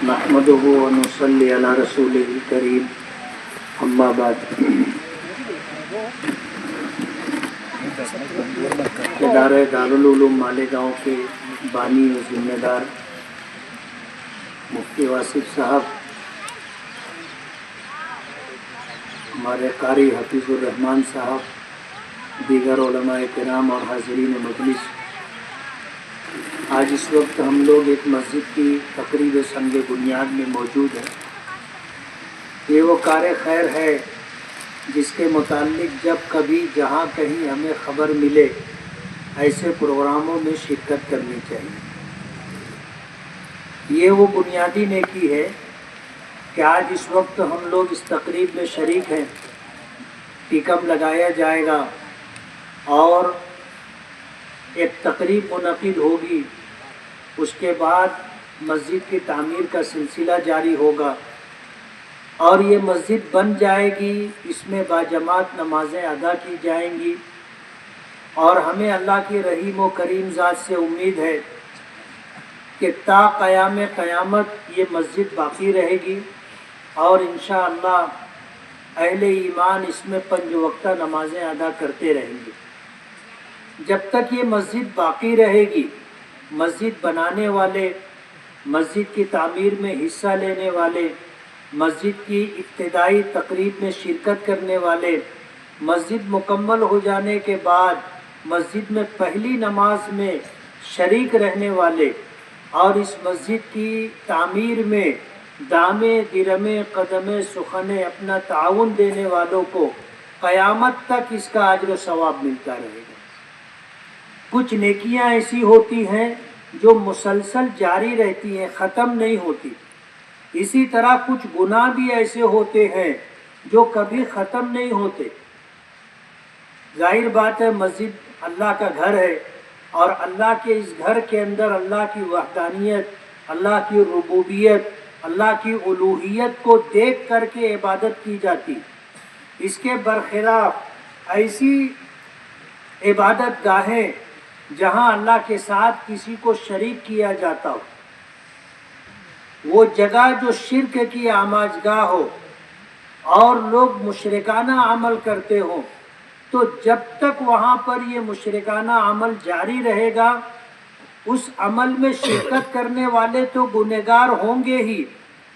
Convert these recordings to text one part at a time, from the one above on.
نحمده ونصلي على رسوله الكريم اما بعد ادارہ دارالعلوم مالیگاؤں کے بانی و ذمہ دار مفتی واصف صاحب، ہمارے قاری حفیظ الرحمان صاحب، دیگر علماء کرام اور حاضرین مجلس، آج اس وقت ہم لوگ ایک مسجد کی تقریب سنگ بنیاد میں موجود ہیں۔ یہ وہ کار خیر ہے جس کے متعلق جب کبھی جہاں کہیں ہمیں خبر ملے ایسے پروگراموں میں شرکت کرنی چاہیے۔ یہ وہ بنیادی نیکی ہے کہ آج اس وقت ہم لوگ اس تقریب میں شریک ہیں۔ ٹیکم لگایا جائے گا اور ایک تقریب منعقد ہوگی، اس کے بعد مسجد کی تعمیر کا سلسلہ جاری ہوگا اور یہ مسجد بن جائے گی، اس میں باجماعت نمازیں ادا کی جائیں گی، اور ہمیں اللہ کی رحیم و کریم ذات سے امید ہے کہ تا قیام قیامت یہ مسجد باقی رہے گی اور انشاءاللہ اہل ایمان اس میں 5 وقتہ نمازیں ادا کرتے رہیں گے۔ جب تک یہ مسجد باقی رہے گی، مسجد بنانے والے، مسجد کی تعمیر میں حصہ لینے والے، مسجد کی ابتدائی تقریب میں شرکت کرنے والے، مسجد مکمل ہو جانے کے بعد مسجد میں پہلی نماز میں شریک رہنے والے اور اس مسجد کی تعمیر میں دامے درمے قدمے سخنے اپنا تعاون دینے والوں کو قیامت تک اس کا اجر و ثواب ملتا رہے گا۔ کچھ نیکیاں ایسی ہوتی ہیں جو مسلسل جاری رہتی ہیں، ختم نہیں ہوتی۔ اسی طرح کچھ گناہ بھی ایسے ہوتے ہیں جو کبھی ختم نہیں ہوتے۔ ظاہر بات ہے مسجد اللہ کا گھر ہے اور اللہ کے اس گھر کے اندر اللہ کی وحدانیت، اللہ کی ربوبیت، اللہ کی الوہیت کو دیکھ کر کے عبادت کی جاتی۔ اس کے برخلاف ایسی عبادت گاہیں جہاں اللہ کے ساتھ کسی کو شریک کیا جاتا ہو، وہ جگہ جو شرک کی آماجگاہ ہو اور لوگ مشرکانہ عمل کرتے ہوں، تو جب تک وہاں پر یہ مشرکانہ عمل جاری رہے گا، اس عمل میں شرکت کرنے والے تو گنہگار ہوں گے ہی،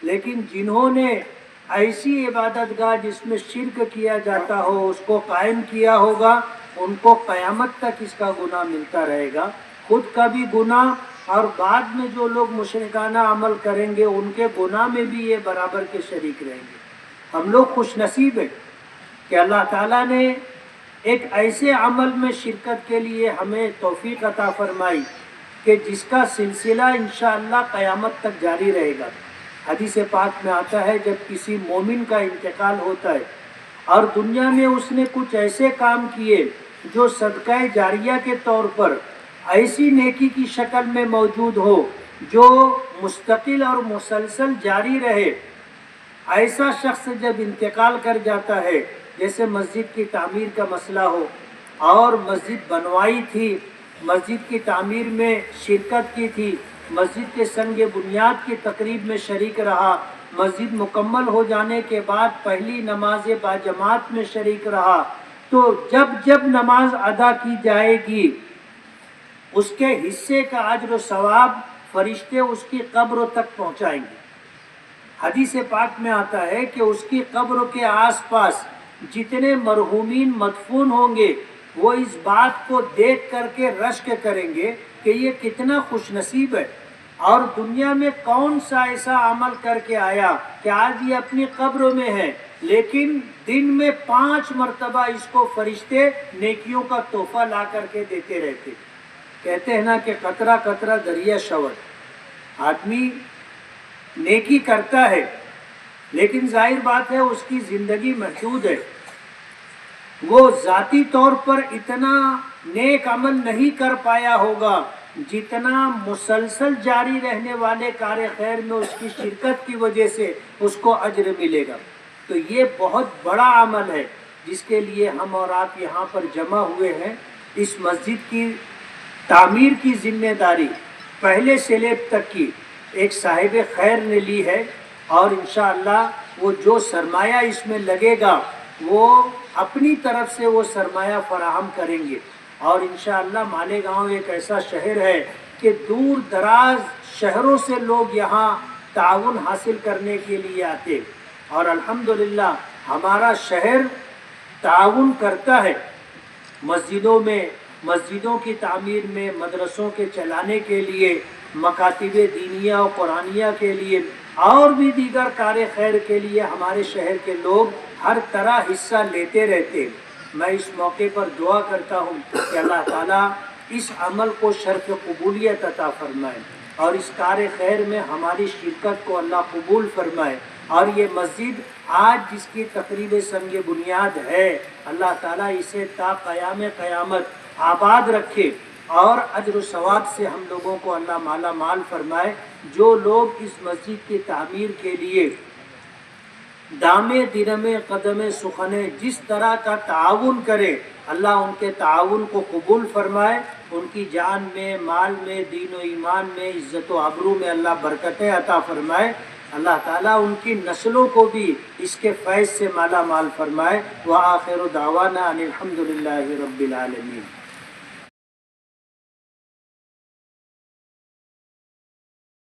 لیکن جنہوں نے ایسی عبادت گاہ جس میں شرک کیا جاتا ہو اس کو قائم کیا ہوگا، ان کو قیامت تک اس کا گناہ ملتا رہے گا۔ خود کا بھی گناہ اور بعد میں جو لوگ مشرکانہ عمل کریں گے ان کے گناہ میں بھی یہ برابر کے شریک رہیں گے۔ ہم لوگ خوش نصیب ہیں کہ اللہ تعالیٰ نے ایک ایسے عمل میں شرکت کے لیے ہمیں توفیق عطا فرمائی کہ جس کا سلسلہ انشاءاللہ قیامت تک جاری رہے گا۔ حدیث پاک میں آتا ہے جب کسی مومن کا انتقال ہوتا ہے اور دنیا میں اس نے کچھ ایسے کام کیے جو صدقہ جاریہ کے طور پر ایسی نیکی کی شکل میں موجود ہو جو مستقل اور مسلسل جاری رہے، ایسا شخص جب انتقال کر جاتا ہے، جیسے مسجد کی تعمیر کا مسئلہ ہو اور مسجد بنوائی تھی، مسجد کی تعمیر میں شرکت کی تھی، مسجد کے سنگ بنیاد کی تقریب میں شریک رہا، مسجد مکمل ہو جانے کے بعد پہلی نماز باجماعت میں شریک رہا، تو جب جب نماز ادا کی جائے گی اس کے حصے کا اجر و ثواب فرشتے اس کی قبر تک پہنچائیں گے۔ حدیث پاک میں آتا ہے کہ اس کی قبر کے آس پاس جتنے مرحومین مدفون ہوں گے وہ اس بات کو دیکھ کر کے رشک کریں گے کہ یہ کتنا خوش نصیب ہے، اور دنیا میں کون سا ایسا عمل کر کے آیا کہ آج یہ اپنی قبر میں ہے، لیکن دن میں 5 مرتبہ اس کو فرشتے نیکیوں کا تحفہ لا کر کے دیتے رہتے۔ کہتے ہیں نا کہ قطرہ قطرہ دریا شور۔ آدمی نیکی کرتا ہے لیکن ظاہر بات ہے اس کی زندگی محدود ہے، وہ ذاتی طور پر اتنا نیک عمل نہیں کر پایا ہوگا جتنا مسلسل جاری رہنے والے کار خیر میں اس کی شرکت کی وجہ سے اس کو اجر ملے گا۔ تو یہ بہت بڑا عمل ہے جس کے لیے ہم اور آپ یہاں پر جمع ہوئے ہیں۔ اس مسجد کی تعمیر کی ذمہ داری پہلے سلیب تک کی ایک صاحب خیر نے لی ہے، اور انشاءاللہ وہ جو سرمایہ اس میں لگے گا وہ اپنی طرف سے وہ سرمایہ فراہم کریں گے، اور انشاءاللہ مالیگاؤں ایک ایسا شہر ہے کہ دور دراز شہروں سے لوگ یہاں تعاون حاصل کرنے کے لیے آتے، اور الحمدللہ ہمارا شہر تعاون کرتا ہے مسجدوں میں، مسجدوں کی تعمیر میں، مدرسوں کے چلانے کے لیے، مکاتب دینیہ و قرآنیہ کے لیے، اور بھی دیگر کار خیر کے لیے ہمارے شہر کے لوگ ہر طرح حصہ لیتے رہتے۔ میں اس موقع پر دعا کرتا ہوں کہ اللہ تعالیٰ اس عمل کو شرف قبولیت عطا فرمائے، اور اس کار خیر میں ہماری شرکت کو اللہ قبول فرمائے، اور یہ مسجد آج جس کی تقریب سنگ بنیاد ہے، اللہ تعالیٰ اسے تا قیام قیامت آباد رکھے، اور اجر و ثواب سے ہم لوگوں کو اللہ مالا مال فرمائے۔ جو لوگ اس مسجد کی تعمیر کے لیے دامے درمے قدم سخنے جس طرح کا تعاون کرے، اللہ ان کے تعاون کو قبول فرمائے، ان کی جان میں، مال میں، دین و ایمان میں، عزت و آبرو میں اللہ برکتیں عطا فرمائے۔ اللہ تعالیٰ ان کی نسلوں کو بھی اس کے فیض سے مالا مال فرمائے۔ وآخر دعوانا ان الحمد للہ رب العالمین۔